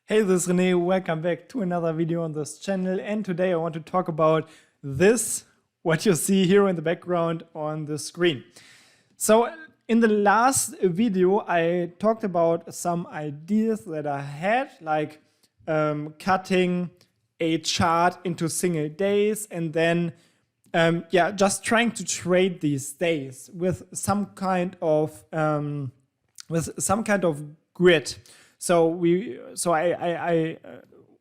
Hey, this is René. Welcome back to another video on this channel. And today I want to talk about this, what you see here in the background on the screen. So in the last video, I talked about some ideas that I had, like cutting a chart into single days and then just trying to trade these days with some kind of grid. So I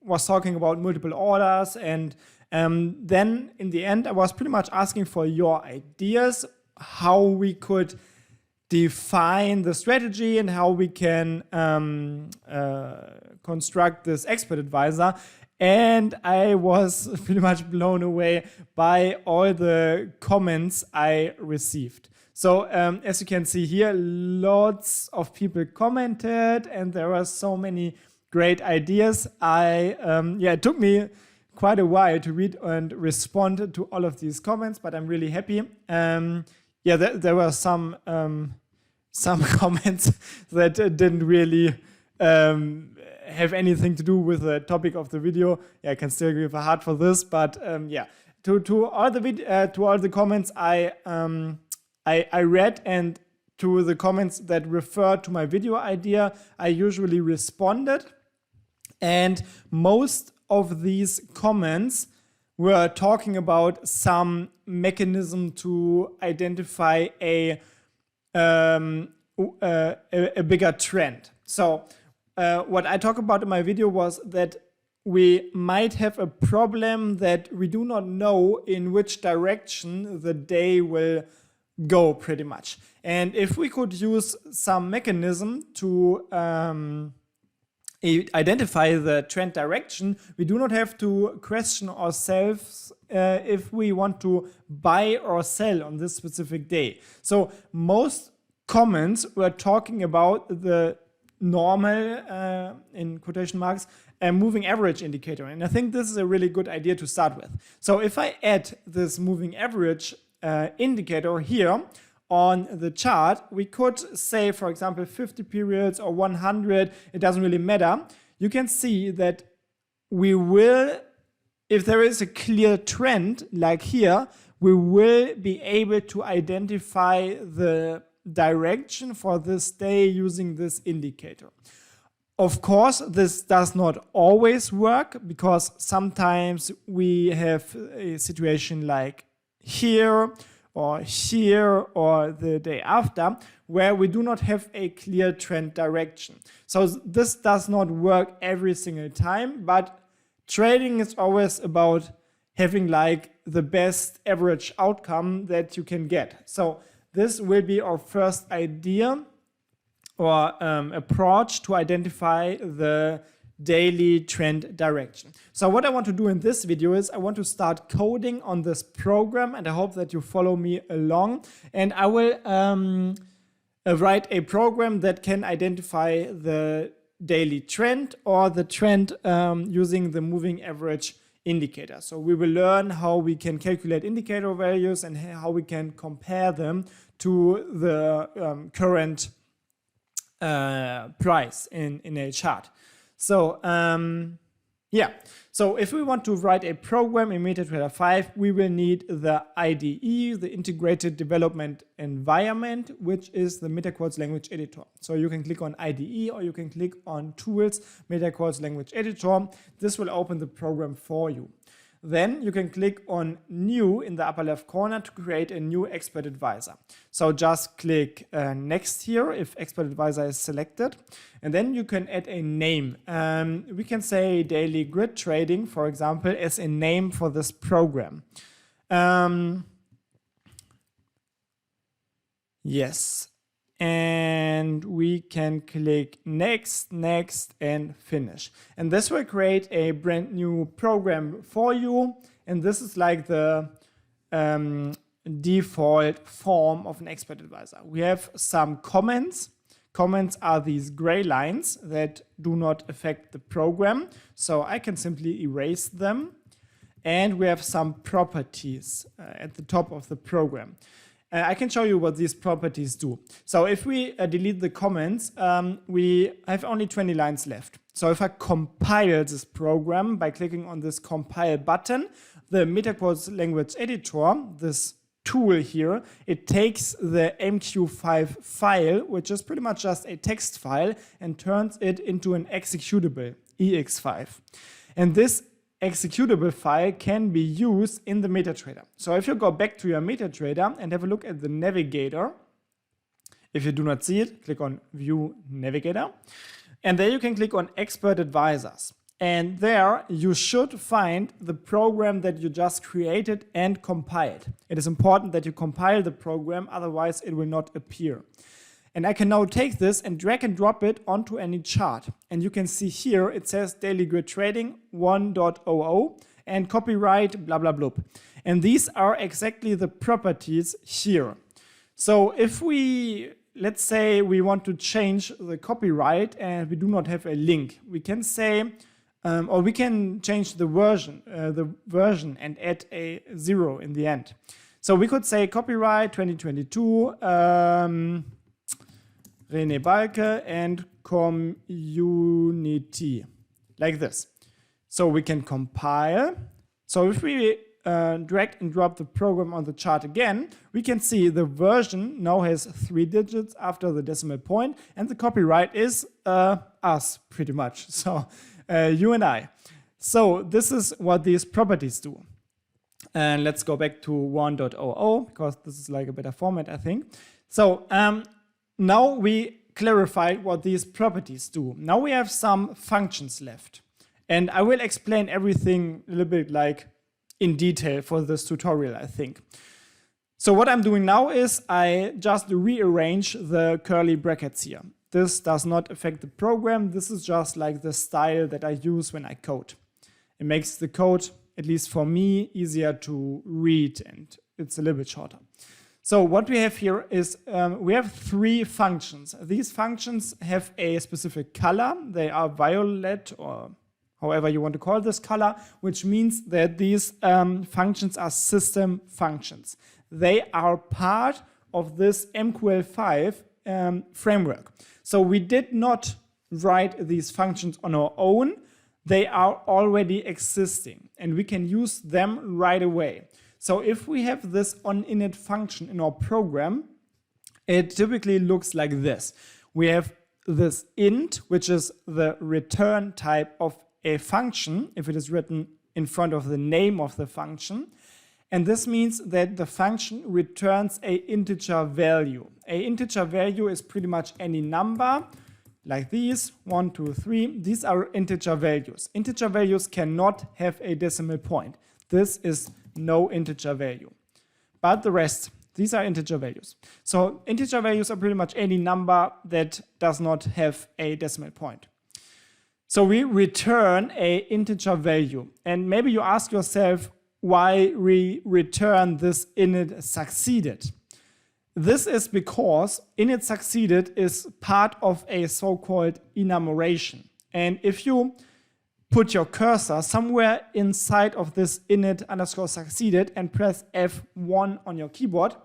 was talking about multiple orders, and then in the end I was pretty much asking for your ideas how we could define the strategy and how we can construct this expert advisor. And I was pretty much blown away by all the comments I received. So as you can see here, lots of people commented and there were so many great ideas. It took me quite a while to read and respond to all of these comments, but I'm really happy. There were some comments that didn't really have anything to do with the topic of the video. I can still give a heart for this, but to all the comments I read, and to the comments that refer to my video idea, I usually responded. And most of these comments were talking about some mechanism to identify a bigger trend. So what I talk about in my video was that we might have a problem that we do not know in which direction the day will go, pretty much. And if we could use some mechanism to identify the trend direction, we do not have to question ourselves if we want to buy or sell on this specific day. So most comments were talking about the normal, in quotation marks, a moving average indicator. And I think this is a really good idea to start with. So if I add this moving average indicator here on the chart, we could say, for example, 50 periods or 100, it doesn't really matter. You can see that we will, if there is a clear trend like here, we will be able to identify the direction for this day using this indicator. Of course, this does not always work, because sometimes we have a situation like here or the day after where we do not have a clear trend direction. So this does not work every single time, but trading is always about having like the best average outcome that you can get. So this will be our first idea or approach to identify the daily trend direction. So what I want to do in this video is I want to start coding on this program, and I hope that you follow me along. And I will write a program that can identify the daily trend or the trend using the moving average indicator. So we will learn how we can calculate indicator values and how we can compare them to the current price in a chart. So so if we want to write a program in MetaTrader 5, we will need the IDE, the Integrated Development Environment, which is the MetaQuartz Language Editor. So you can click on IDE or you can click on Tools, MetaQuartz Language Editor. This will open the program for you. Then you can click on New in the upper left corner to create a new expert advisor. So just click Next here if expert advisor is selected. And then you can add a name. We can say Daily Grid Trading, for example, as a name for this program. Yes. And we can click Next, Next, and Finish. And this will create a brand new program for you. And this is like the default form of an expert advisor. We have some comments. Comments are these gray lines that do not affect the program. So I can simply erase them. And we have some properties at the top of the program. I can show you what these properties do. So if we delete the comments, we have only 20 lines left. So if I compile this program by clicking on this compile button, the MetaQuotes language editor, this tool here, it takes the mql5 file, which is pretty much just a text file, and turns it into an executable, ex5. And this executable file can be used in the MetaTrader. So if you go back to your MetaTrader and have a look at the navigator, if you do not see it, click on View Navigator. And there you can click on Expert Advisors. And there you should find the program that you just created and compiled. It is important that you compile the program, otherwise it will not appear. And I can now take this and drag and drop it onto any chart. And you can see here it says Daily Grid Trading 1.00 and copyright blah blah blah. And these are exactly the properties here. So if we, let's say we want to change the copyright and we do not have a link, we can say, or we can change the version and add a 0 in the end. So we could say copyright 2022, René Balke and community, like this. So we can compile. So if we drag and drop the program on the chart again, we can see the version now has 3 digits after the decimal point, and the copyright is us, pretty much. So you and I. So this is what these properties do. And let's go back to 1.00 because this is like a better format, I think. So now we clarified what these properties do. Now we have some functions left. And I will explain everything a little bit like in detail for this tutorial, I think. So what I'm doing now is I just rearrange the curly brackets here. This does not affect the program. This is just like the style that I use when I code. It makes the code, at least for me, easier to read, and it's a little bit shorter. So what we have here is we have 3 functions. These functions have a specific color. They are violet, or however you want to call this color, which means that these functions are system functions. They are part of this mql5 framework. So we did not write these functions on our own. They are already existing, and we can use them right away. So if we have this onInit function in our program, it typically looks like this. We have this int, which is the return type of a function, if it is written in front of the name of the function. And this means that the function returns an integer value. An integer value is pretty much any number, like these, 1, 2, 3. These are integer values. Integer values cannot have a decimal point. This is no integer value. But the rest, these are integer values. So integer values are pretty much any number that does not have a decimal point. So we return an integer value. And maybe you ask yourself why we return this init succeeded. This is because init succeeded is part of a so-called enumeration. And if you put your cursor somewhere inside of this init_succeeded and press F1 on your keyboard,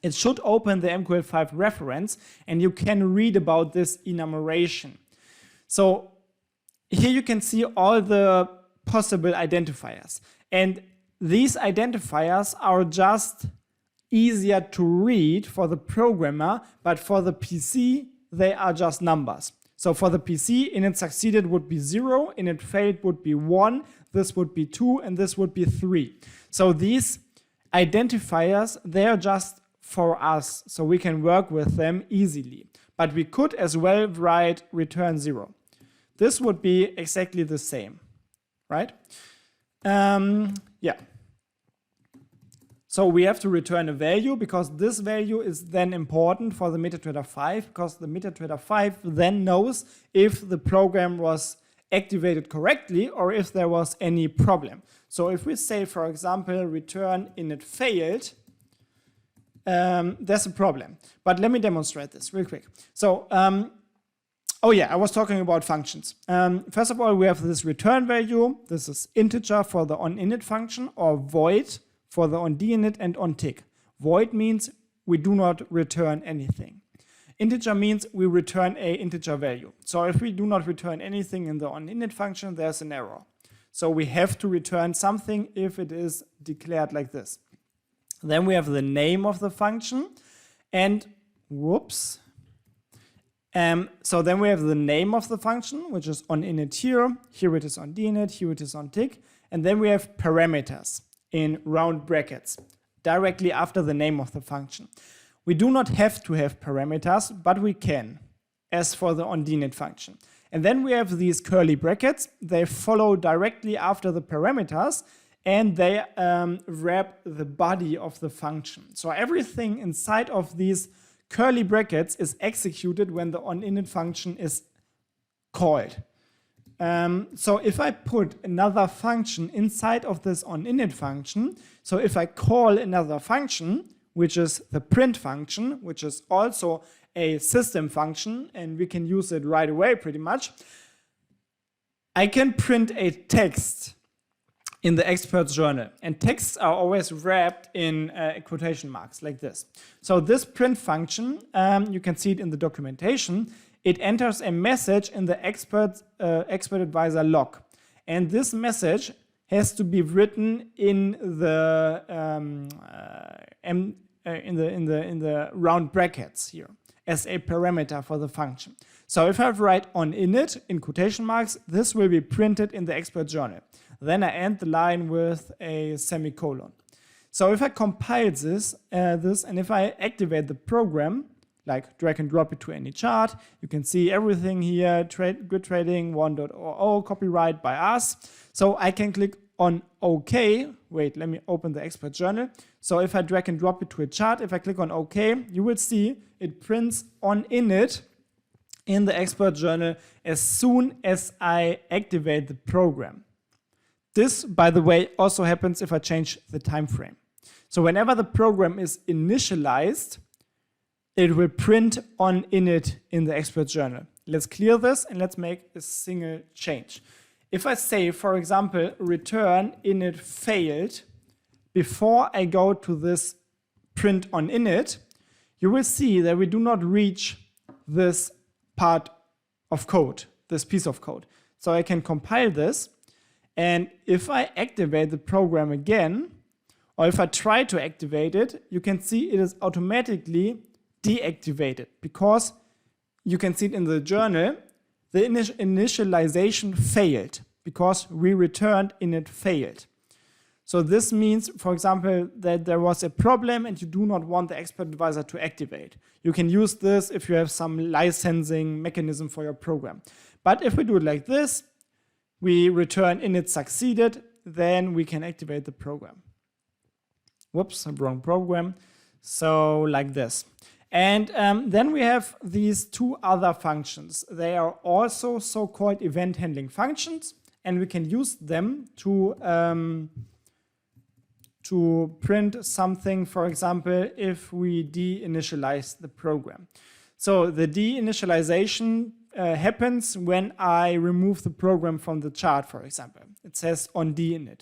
it should open the mql5 reference and you can read about this enumeration. So here you can see all the possible identifiers. And these identifiers are just easier to read for the programmer, but for the PC, they are just numbers. So for the PC, init succeeded would be 0, init failed would be 1, this would be 2, and this would be 3. So these identifiers, they are just for us, so we can work with them easily. But we could as well write return 0. This would be exactly the same, right? Yeah. So we have to return a value because this value is then important for the MetaTrader 5 because the MetaTrader 5 then knows if the program was activated correctly or if there was any problem. So if we say, for example, return init failed, there's a problem. But let me demonstrate this real quick. So, oh yeah, I was talking about functions. First of all, we have this return value. This is integer for the onInit function or void for the onDinit and onTick. Void means we do not return anything. Integer means we return a integer value. So if we do not return anything in the onInit function, there's an error. So we have to return something if it is declared like this. Then we have the name of the function, and whoops. So then we have the name of the function, which is onInit here. Here it is on dinit, here it is on tick. And then we have parameters in round brackets directly after the name of the function. We do not have to have parameters, but we can, as for the onDinit function. And then we have these curly brackets. They follow directly after the parameters, and they wrap the body of the function. So everything inside of these curly brackets is executed when the onInit function is called. So if I put another function inside of this onInit function, so if I call another function, which is the print function, which is also a system function, and we can use it right away pretty much, I can print a text in the expert's journal. And texts are always wrapped in quotation marks like this. So this print function, you can see it in the documentation, it enters a message in the expert advisor log. And this message has to be written in the round brackets here as a parameter for the function. So if I write onInit in quotation marks, this will be printed in the expert journal. Then I end the line with a semicolon. So if I compile this and if I activate the program, like drag and drop it to any chart, you can see everything here, good trading 1.00, copyright by us. So I can click on OK. Wait, let me open the expert journal. So if I drag and drop it to a chart, if I click on OK, you will see it prints onInit in the expert journal as soon as I activate the program. This, by the way, also happens if I change the time frame. So whenever the program is initialized, it will print onInit in the expert journal. Let's clear this and let's make a single change. If I say, for example, return init failed before I go to this print onInit, you will see that we do not reach this part of code, this piece of code. So I can compile this, and if I activate the program again, or if I try to activate it, you can see it is automatically deactivated, because you can see it in the journal, the initialization failed because we returned init failed. So this means, for example, that there was a problem and you do not want the expert advisor to activate. You can use this if you have some licensing mechanism for your program. But if we do it like this, we return init succeeded, then we can activate the program. Whoops, wrong program. So like this. And then we have these two other functions. They are also so-called event handling functions, and we can use them to print something, for example, if we deinitialize the program. So the deinitialization happens when I remove the program from the chart, for example. It says on dinit.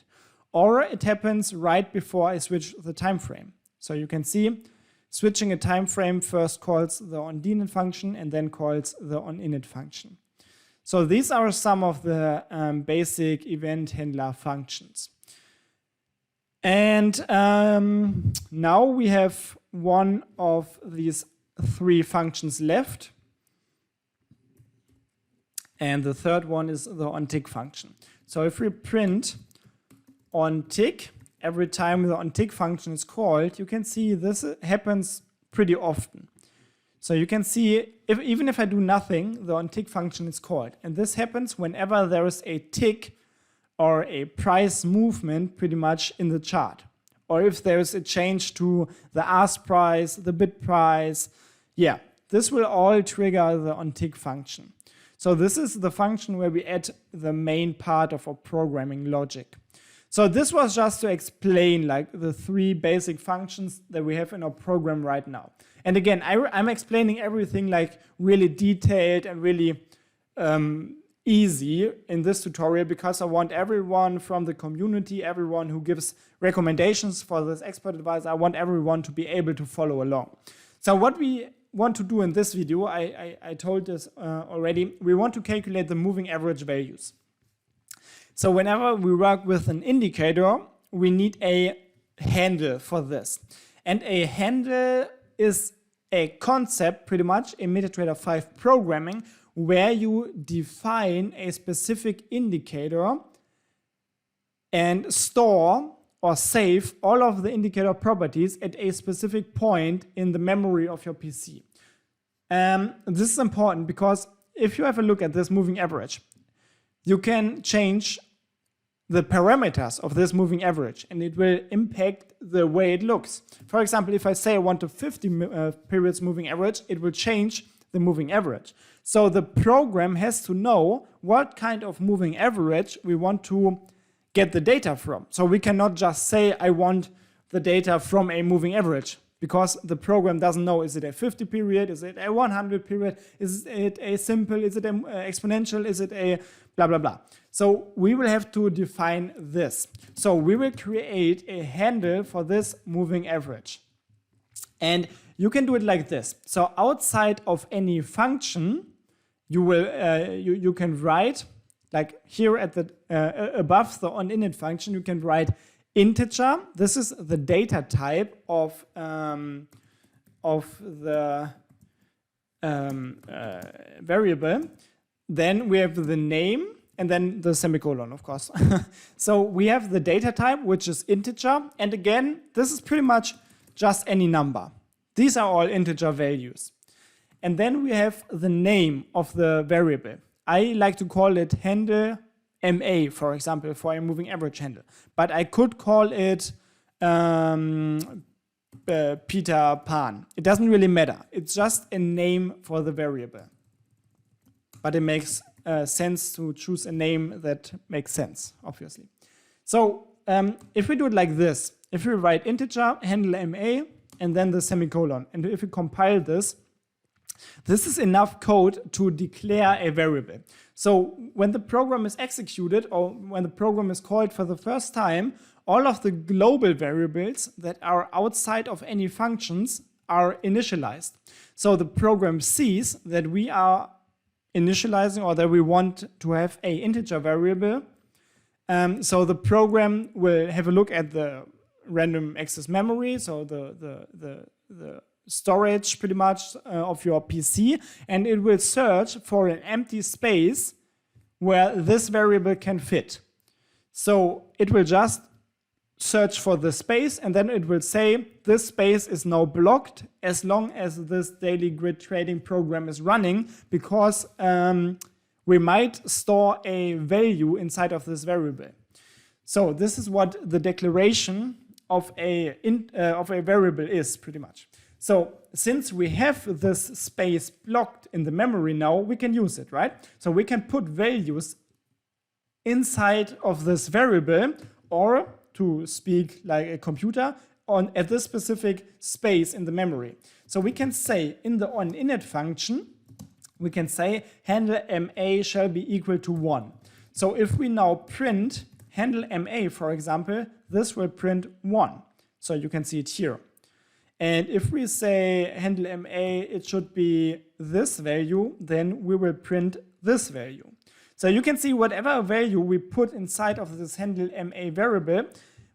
Or it happens right before I switch the time frame. So you can see switching a time frame first calls the onDinit function and then calls the onInit function. So these are some of the basic event handler functions. And now we have one of these three functions left. And the third one is the onTick function. So if we print onTick, every time the onTick function is called, you can see this happens pretty often. So you can see, even if I do nothing, the onTick function is called. And this happens whenever there is a tick or a price movement pretty much in the chart. Or if there is a change to the ask price, the bid price. Yeah, this will all trigger the onTick function. So this is the function where we add the main part of our programming logic. So this was just to explain like the three basic functions that we have in our program right now. And again, I'm explaining everything like really detailed and really easy in this tutorial because I want everyone from the community, everyone who gives recommendations for this expert advice, I want everyone to be able to follow along. So what we want to do in this video, I told this already, we want to calculate the moving average values. So whenever we work with an indicator, we need a handle for this. And a handle is a concept pretty much in MetaTrader 5 programming where you define a specific indicator and store or save all of the indicator properties at a specific point in the memory of your PC. This is important because if you have a look at this moving average, you can change the parameters of this moving average and it will impact the way it looks. For example, if I say I want a 50 periods moving average, it will change the moving average. So the program has to know what kind of moving average we want to get the data from. So we cannot just say I want the data from a moving average because the program doesn't know, is it a 50 period, is it a 100 period, is it a simple, is it an exponential, is it a blah blah blah. So we will have to define this. So we will create a handle for this moving average. And you can do it like this. So outside of any function, you will you can write, like here at the above the onInit function, you can write integer. This is the data type of the variable. Then we have the name and then the semicolon, of course. So we have the data type, which is integer. And again, this is pretty much just any number. These are all integer values. And then we have the name of the variable. I like to call it handle MA, for example, for a moving average handle. But I could call it Peter Pan. It doesn't really matter. It's just a name for the variable. But it makes sense to choose a name that makes sense, obviously. So if we do it like this, if we write integer, handle MA, and then the semicolon, and if we compile this, this is enough code to declare a variable. So when the program is executed or when the program is called for the first time, all of the global variables that are outside of any functions are initialized. So the program sees that we are initializing or that we want to have a integer variable. So the program will have a look at the random access memory, so the storage pretty much of your PC, and it will search for an empty space where this variable can fit. So it will just search for the space and then it will say this space is now blocked as long as this daily grid trading program is running, because we might store a value inside of this variable. So this is what the declaration of a variable is pretty much. So since we have this space blocked in the memory now, we can use it, right? So we can put values inside of this variable, or to speak like a computer, at this specific space in the memory. So we can say in the onInit function, we can say handle MA shall be equal to 1. So if we now print handle MA, for example, this will print 1. So you can see it here. And if we say handle MA, it should be this value, then we will print this value. So you can see whatever value we put inside of this handle MA variable,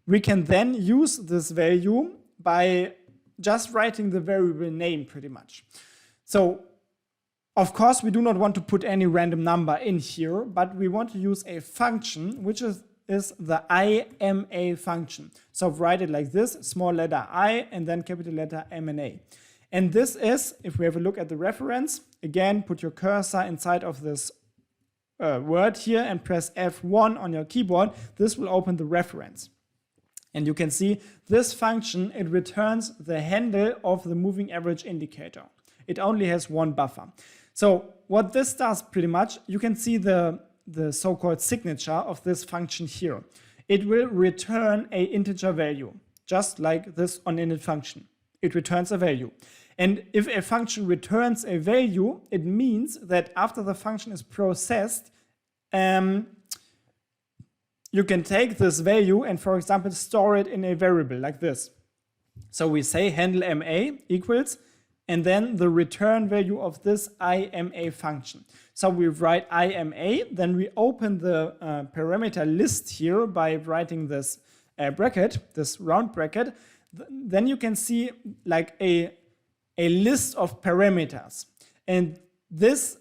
we can then use this value by just writing the variable name pretty much. So of course we do not want to put any random number in here, but we want to use a function which is the IMA function. So write it like this, small letter I and then capital letter M and A. And this is, if we have a look at the reference, again, put your cursor inside of this word here and press F1 on your keyboard. This will open the reference. And you can see this function, it returns the handle of the moving average indicator. It only has one buffer. So what this does pretty much, you can see the so-called signature of this function here. It will return an integer value, just like this onInit function. It returns a value. And if a function returns a value, it means that after the function is processed, you can take this value and, for example, store it in a variable like this. So we say handle MA equals, and then the return value of this IMA function. So we write IMA, then we open the parameter list here by writing this bracket, this round bracket. Then you can see like a list of parameters. And this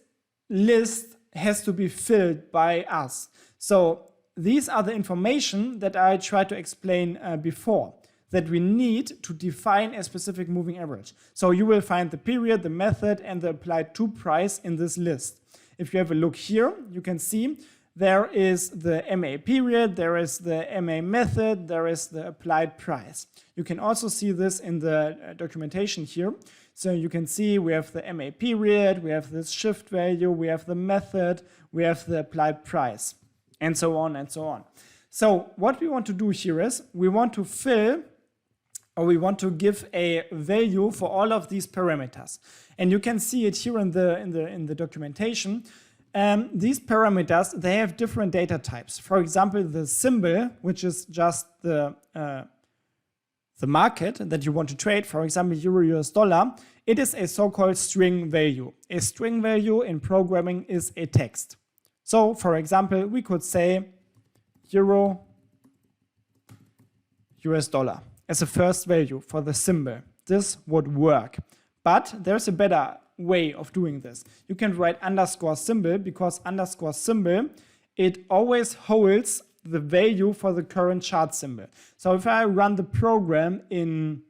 list has to be filled by us. So these are the information that I tried to explain before, that we need to define a specific moving average. So you will find the period, the method, and the applied to price in this list. If you have a look here, you can see there is the MA period, there is the MA method, there is the applied price. You can also see this in the documentation here. So you can see we have the MA period, we have this shift value, we have the method, we have the applied price, and so on and so on. So what we want to do here is we want to fill, or we want to give a value for all of these parameters. And you can see it here in the documentation. These parameters, they have different data types. For example, the symbol, which is just the market that you want to trade, for example, euro, US dollar, it is a so-called string value. A string value in programming is a text. So, for example, we could say euro, US dollar as a first value for the symbol. This would work. But there's a better way of doing this. You can write underscore symbol, because underscore symbol, it always holds the value for the current chart symbol. So if I run the program in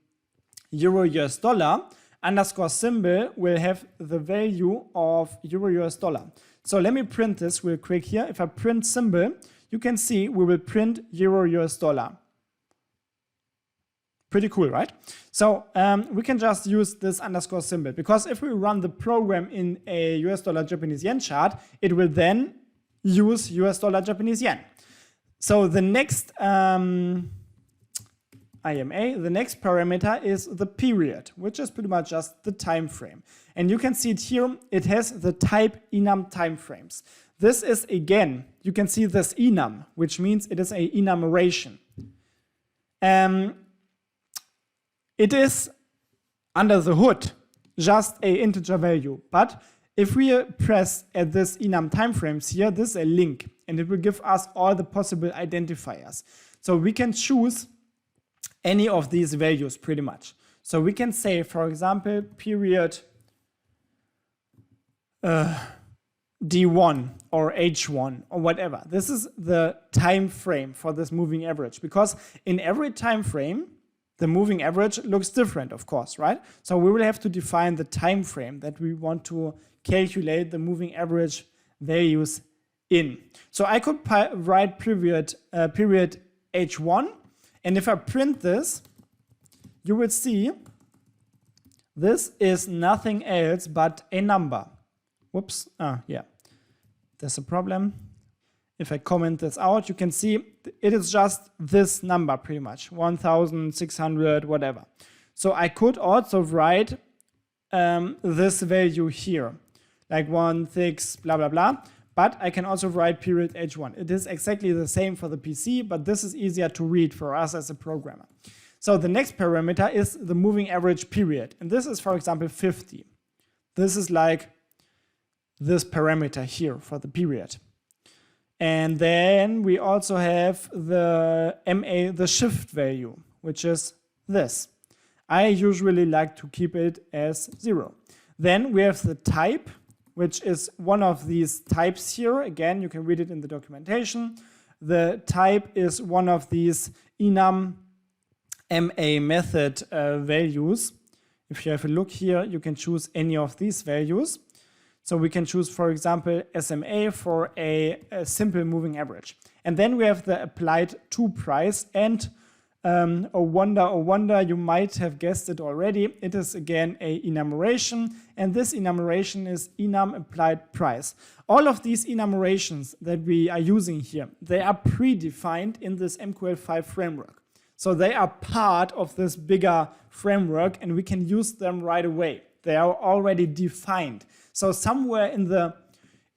euro US dollar, underscore symbol will have the value of euro US dollar. So let me print this real quick here. If I print symbol, you can see we will print euro US dollar. Pretty cool, right? So we can just use this underscore symbol, because if we run the program in a US dollar Japanese yen chart, it will then use US dollar Japanese yen. So the next IMA, the next parameter is the period, which is pretty much just the time frame. And you can see it here, it has the type enum time frames. This is, again, you can see this enum, which means it is a enumeration. It is, under the hood, just an integer value. But if we press at this enum timeframes here, this is a link, and it will give us all the possible identifiers. So we can choose any of these values pretty much. So we can say, for example, period D1 or H1 or whatever. This is the time frame for this moving average, because in every time frame, the moving average looks different, of course, right? So we will have to define the time frame that we want to calculate the moving average values in. So I could write period H1, and if I print this, you will see this is nothing else but a number. Whoops, yeah, there's a problem. If I comment this out, you can see it is just this number pretty much, 1,600, whatever. So I could also write this value here, like 16, blah, blah, blah. But I can also write period H1. It is exactly the same for the PC, but this is easier to read for us as a programmer. So the next parameter is the moving average period. And this is, for example, 50. This is like this parameter here for the period. And then we also have the MA, the shift value, which is this. I usually like to keep it as 0. Then we have the type, which is one of these types here. Again, you can read it in the documentation. The type is one of these enum MA method values. If you have a look here, you can choose any of these values. So we can choose, for example, SMA for a simple moving average. And then we have the applied to price, and oh wonder, you might have guessed it already. It is again a enumeration, and this enumeration is enum applied price. All of these enumerations that we are using here, they are predefined in this mql5 framework. So they are part of this bigger framework, and we can use them right away. They are already defined. So somewhere in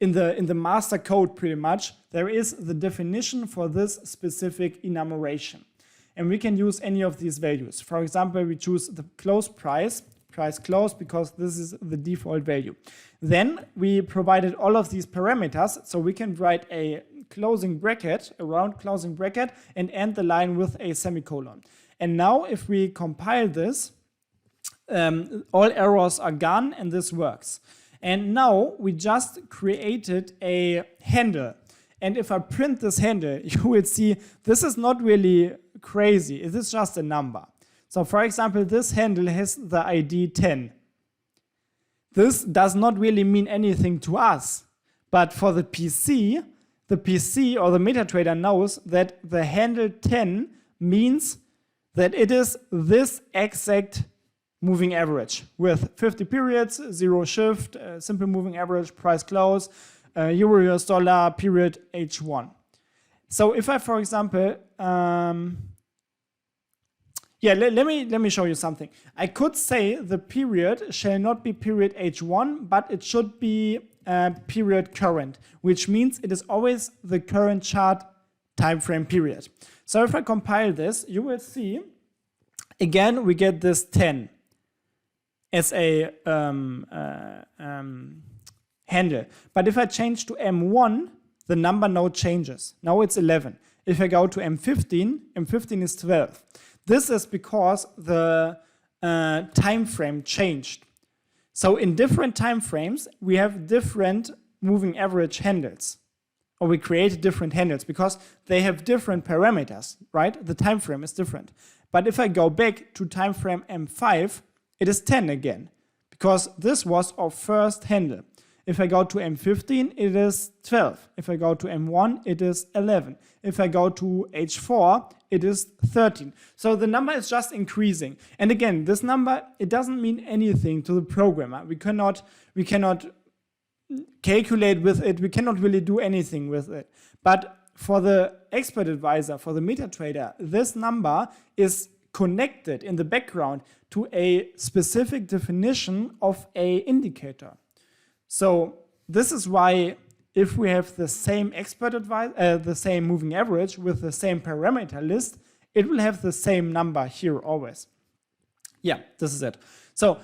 in the master code pretty much, there is the definition for this specific enumeration. And we can use any of these values. For example, we choose the close price close, because this is the default value. Then we provided all of these parameters, so we can write a closing bracket, a round closing bracket, and end the line with a semicolon. And now if we compile this, all errors are gone and this works. And now we just created a handle. And if I print this handle, you will see this is not really crazy. It is just a number. So for example, this handle has the ID 10. This does not really mean anything to us. But for the PC or the MetaTrader knows that the handle 10 means that it is this exact moving average with 50 periods, 0 shift, simple moving average, price close, euro US dollar, period H1. So if I, for example, let me show you something. I could say the period shall not be period H1, but it should be period current, which means it is always the current chart time frame period. So if I compile this, you will see, again, we get this 10 as a handle. But if I change to M1, the number now changes. Now it's 11. If I go to M15, M15 is 12. This is because the time frame changed. So in different time frames, we have different moving average handles. Or we create different handles because they have different parameters, right? The time frame is different. But if I go back to time frame M5, it is 10 again, because this was our first handle. If I go to M15, it is 12. If I go to M1, it is 11. If I go to H4, it is 13. So the number is just increasing. And again, this number, it doesn't mean anything to the programmer. We cannot calculate with it. We cannot really do anything with it. But for the expert advisor, for the MetaTrader, this number is connected in the background to a specific definition of a indicator. So this is why if we have the same expert advisor, the same moving average with the same parameter list, it will have the same number here always. Yeah, this is it. So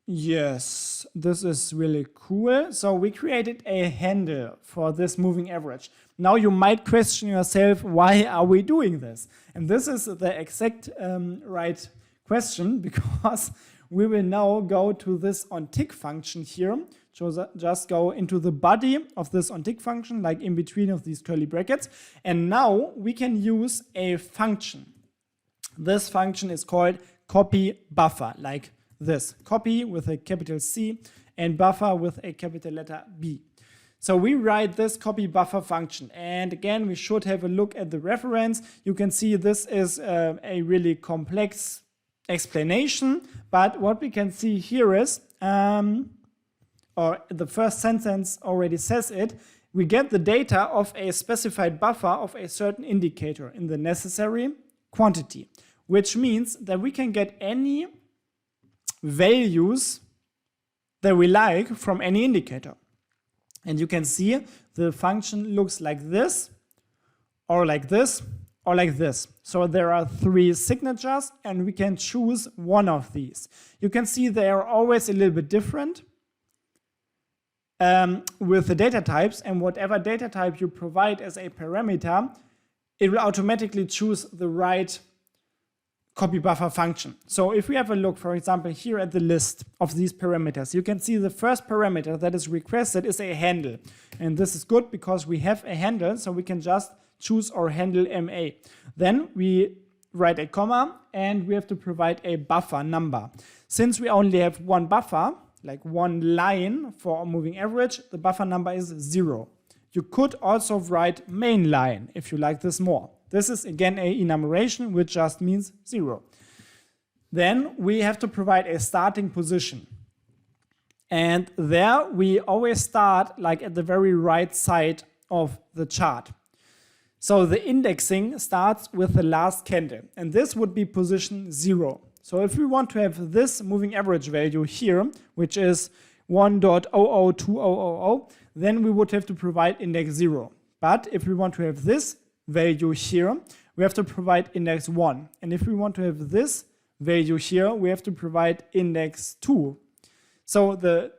yes, this is really cool. So we created a handle for this moving average. Now you might question yourself, why are we doing this? And this is the exact right question, because we will now go to this onTick function here. So just go into the body of this onTick function, like in between of these curly brackets. And now we can use a function. This function is called copy buffer, like this. Copy with a capital C and buffer with a capital letter B. So we write this copy buffer function. And again, we should have a look at the reference. You can see this is a really complex explanation, but what we can see here is, or the first sentence already says it, we get the data of a specified buffer of a certain indicator in the necessary quantity, which means that we can get any values that we like from any indicator. And you can see the function looks like this, or like this, or like this. So there are 3 signatures and we can choose one of these. You can see they are always a little bit different with the data types, and whatever data type you provide as a parameter, it will automatically choose the right copy buffer function. So if we have a look, for example, here at the list of these parameters, you can see the first parameter that is requested is a handle. And this is good because we have a handle, so we can just choose our handle MA. Then we write a comma and we have to provide a buffer number. Since we only have one buffer, like one line for a moving average, the buffer number is 0. You could also write main line if you like this more. This is again a enumeration, which just means 0. Then we have to provide a starting position. And there we always start like at the very right side of the chart. So the indexing starts with the last candle, and this would be position 0. So if we want to have this moving average value here, which is 1.002000, then we would have to provide index 0. But if we want to have this value here, we have to provide index 1. And if we want to have this value here, we have to provide index 2. So the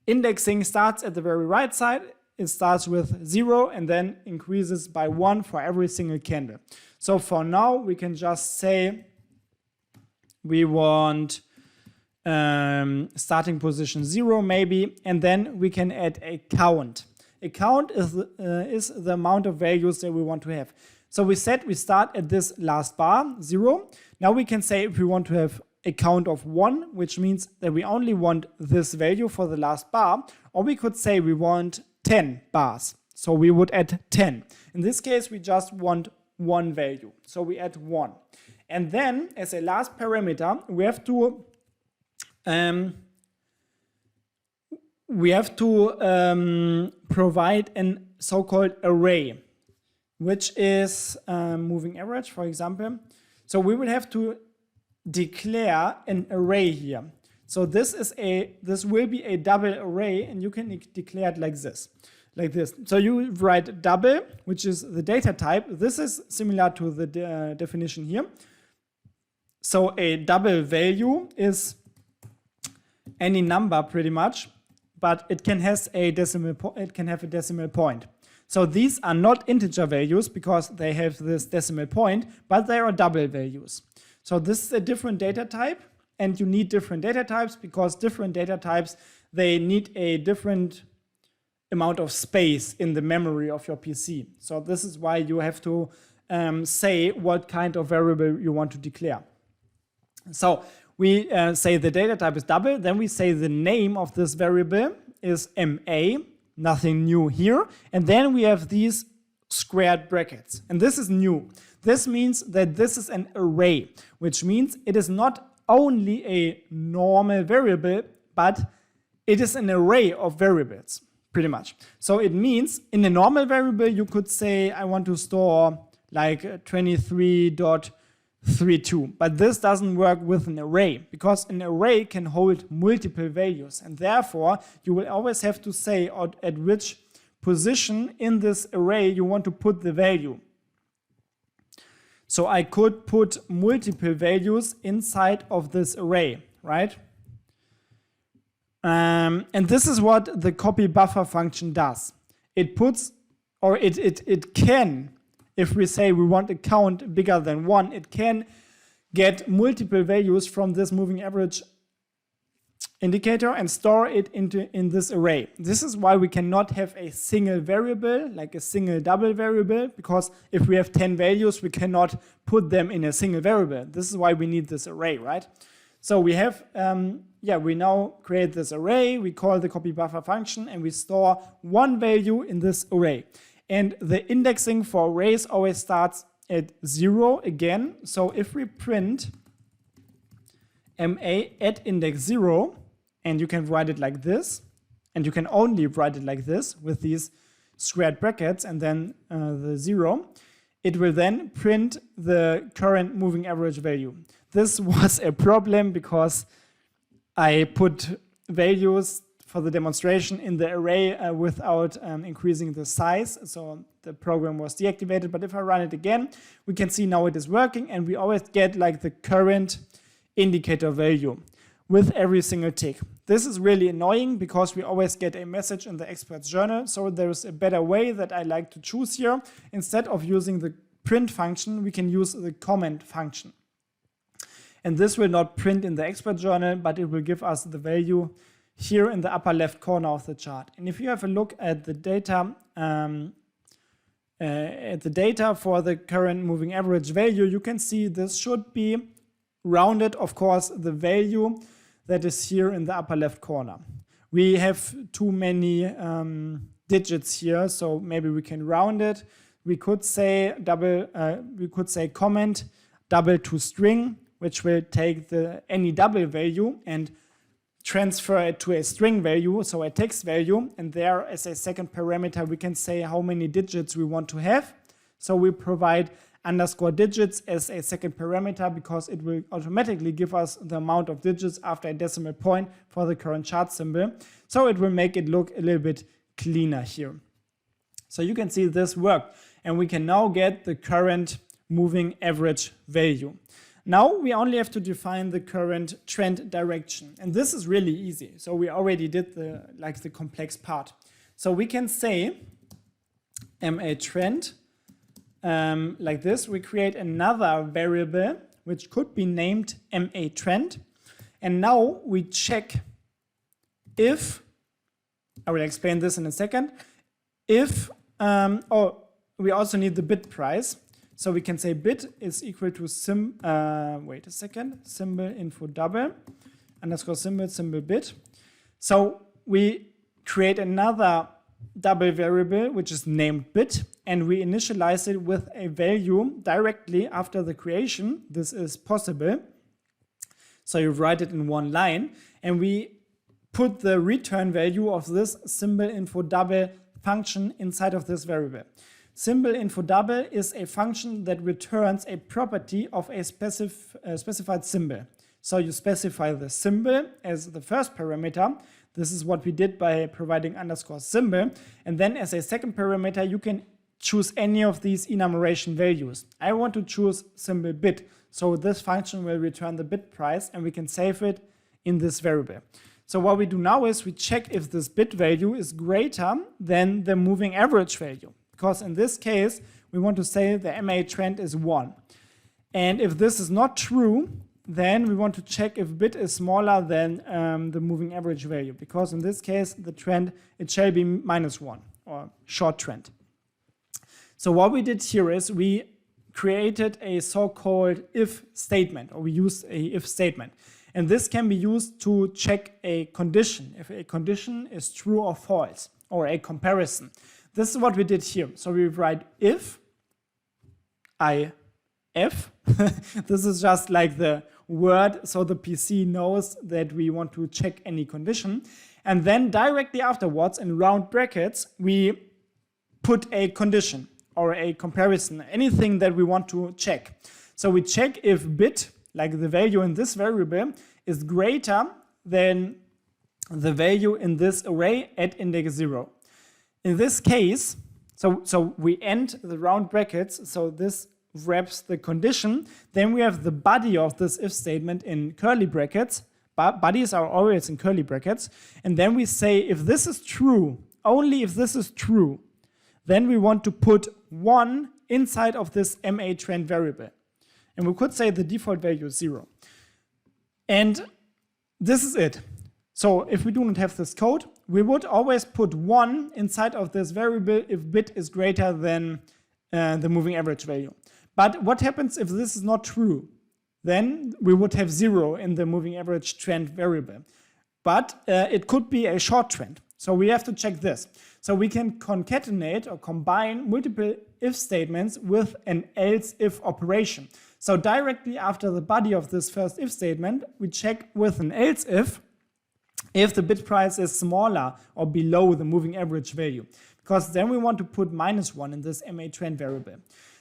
indexing starts at the very right side. It starts with 0 and then increases by 1 for every single candle. So for now, we can just say we want starting position 0 maybe, and then we can add a count. A count is the amount of values that we want to have. So we said we start at this last bar, 0. Now we can say if we want to have a count of 1, which means that we only want this value for the last bar, or we could say we want 10 bars. So we would add 10. In this case, we just want one value. So we add 1. And then as a last parameter, we have to provide an so-called array, which is moving average, for example. So we will have to declare an array here. So this will be a double array, and you can declare it like this. So you write double, which is the data type. This is similar to the definition here. So a double value is any number pretty much, but it can have a decimal point. So these are not integer values because they have this decimal point, but they are double values. So this is a different data type, and you need different data types because different data types, they need a different amount of space in the memory of your PC. So this is why you have to say what kind of variable you want to declare. So we say the data type is double, then we say the name of this variable is MA, nothing new here, and then we have these squared brackets, and this is new. This means that this is an array, which means it is not only a normal variable, but it is an array of variables, pretty much. So it means in a normal variable, you could say, I want to store like 23.32, but this doesn't work with an array because an array can hold multiple values, and therefore you will always have to say at which position in this array you want to put the value. So I could put multiple values inside of this array, right? And this is what the copy buffer function does. It puts, or it can, if we say we want a count bigger than 1, it can get multiple values from this moving average indicator and store it in this array. This is why we cannot have a single variable, like a single double variable, because if we have 10 values, we cannot put them in a single variable. This is why we need this array, right? So we have, we now create this array, we call the copy buffer function, and we store one value in this array. And the indexing for arrays always starts at 0 again. So if we print MA at index 0, and you can write it like this, and you can only write it like this with these squared brackets and then the 0, it will then print the current moving average value. This was a problem because I put values for the demonstration in the array without increasing the size, so the program was deactivated. But if I run it again, we can see now it is working, and we always get like the current indicator value with every single tick. This is really annoying because we always get a message in the expert's journal, so there's a better way that I like to choose here. Instead of using the print function, we can use the comment function. And this will not print in the expert journal, but it will give us the value here in the upper left corner of the chart. And if you have a look at the data for the current moving average value, you can see this should be rounded, of course, the value that is here in the upper left corner. We have too many digits here, so maybe we can round it. We could say comment double to string, which will take any double value and transfer it to a string value, so a text value, and there as a second parameter we can say how many digits we want to have. So we provide underscore digits as a second parameter because it will automatically give us the amount of digits after a decimal point for the current chart symbol. So it will make it look a little bit cleaner here. So you can see this worked, and we can now get the current moving average value. Now we only have to define the current trend direction, and this is really easy. So we already did the complex part. So we can say MA trend like this. We create another variable which could be named MA trend, and now we check if, I will explain this in a second, if, we also need the bit price. So we can say bit is equal to symbol info double underscore symbol bit. So we create another double variable which is named bit, and we initialize it with a value directly after the creation. This is possible. So you write it in one line, and we put the return value of this symbol info double function inside of this variable. Symbol info double is a function that returns a property of a specified symbol. So you specify the symbol as the first parameter. This is what we did by providing underscore symbol. And then as a second parameter, you can choose any of these enumeration values. I want to choose symbol bit. So this function will return the bit price, and we can save it in this variable. So what we do now is we check if this bit value is greater than the moving average value. Because in this case, we want to say the MA trend is 1. And if this is not true, then we want to check if bit is smaller than the moving average value. Because in this case, the trend, it shall be -1, or short trend. So what we did here is we created a so-called if statement, or we used a if statement. And this can be used to check a condition, if a condition is true or false, or a comparison. This is what we did here. So we write if this is just like the word, so the PC knows that we want to check any condition. And then directly afterwards, in round brackets, we put a condition or a comparison, anything that we want to check. So we check if bit, like the value in this variable, is greater than the value in this array at index 0. In this case, so we end the round brackets, so this wraps the condition. Then we have the body of this if statement in curly brackets. Bodies are always in curly brackets. And then we say if this is true, only if this is true, then we want to put 1 inside of this MA trend variable. And we could say the default value is 0. And this is it. So if we do not have this code, we would always put 1 inside of this variable if bit is greater than the moving average value. But what happens if this is not true? Then we would have 0 in the moving average trend variable. But it could be a short trend. So we have to check this. So we can concatenate or combine multiple if statements with an else if operation. So directly after the body of this first if statement, we check with an else if the bit price is smaller or below the moving average value. Because then we want to put -1 in this MA trend variable.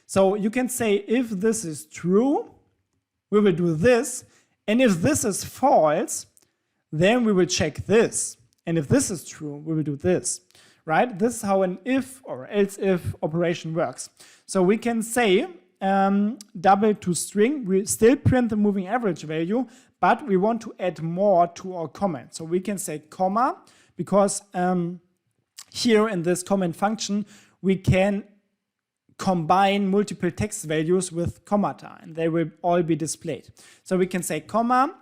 So you can say if this is true, we will do this. And if this is false, then we will check this. And if this is true, we will do this. Right? This is how an if or else if operation works. So we can say double to string, we still print the moving average value, but we want to add more to our comment. So we can say comma, because here in this comment function, we can combine multiple text values with commata, and they will all be displayed. So we can say comma,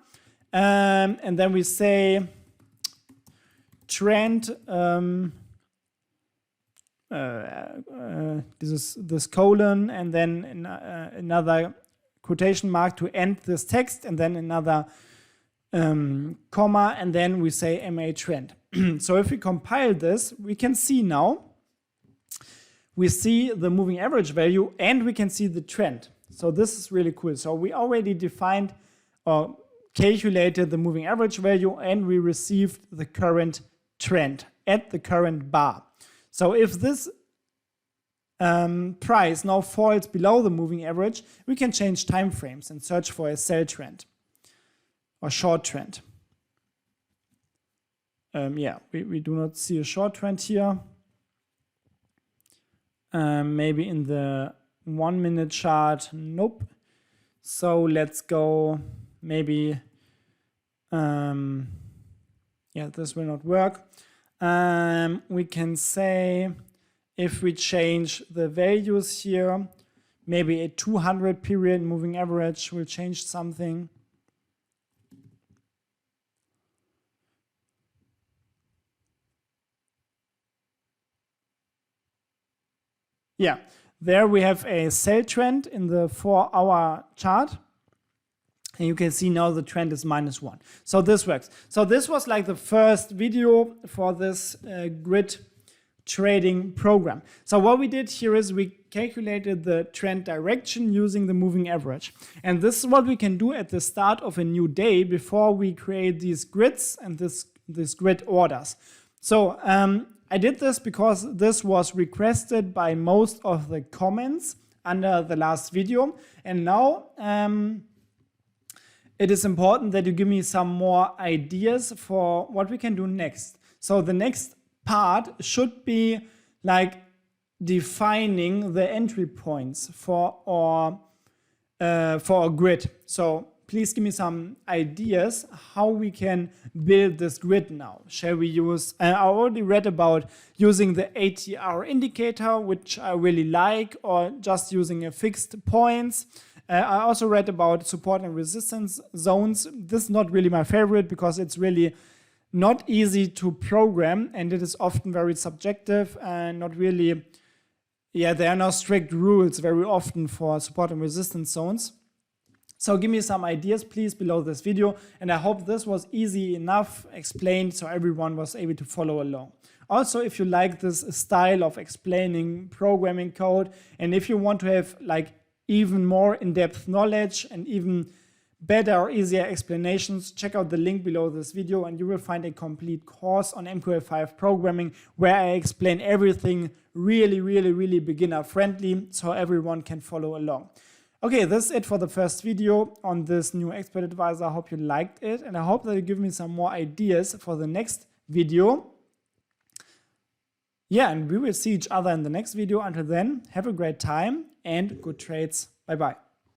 and then we say trend, this colon, and then another quotation mark to end this text, and then another comma, and then we say MA trend. So if we compile this, we can see now, we see the moving average value and we can see the trend. So this is really cool. So we already defined or calculated the moving average value, and we received the current trend at the current bar. So if this price now falls below the moving average, we can change time frames and search for a sell trend or short trend. Yeah, we do not see a short trend here. Maybe in the 1 minute chart, nope. So let's go maybe, yeah, this will not work. We can say, if we change the values here, maybe a 200 period moving average will change something. Yeah, there we have a sell trend in the 4-hour chart. And you can see now the trend is -1. So this works. So this was like the first video for this grid trading program. So what we did here is we calculated the trend direction using the moving average. And this is what we can do at the start of a new day before we create these grids and this grid orders. So I did this because this was requested by most of the comments under the last video. And now it is important that you give me some more ideas for what we can do next. So the next part should be like defining the entry points for our grid. So please give me some ideas how we can build this grid now. Shall we use, I already read about using the ATR indicator, which I really like, or just using a fixed points. I also read about support and resistance zones. This is not really my favorite because it's really not easy to program and it is often very subjective and not really, yeah, there are no strict rules very often for support and resistance zones. So give me some ideas, please, below this video. And I hope this was easy enough explained so everyone was able to follow along. Also, if you like this style of explaining programming code, and if you want to have like even more in-depth knowledge and even better or easier explanations, check out the link below this video and you will find a complete course on mql5 programming where I explain everything really beginner friendly so everyone can follow along. Okay, this is it for the first video on this new expert advisor. I hope you liked it and I hope that you give me some more ideas for the next video. Yeah, and we will see each other in the next video. Until then, have a great time and good trades. Bye bye.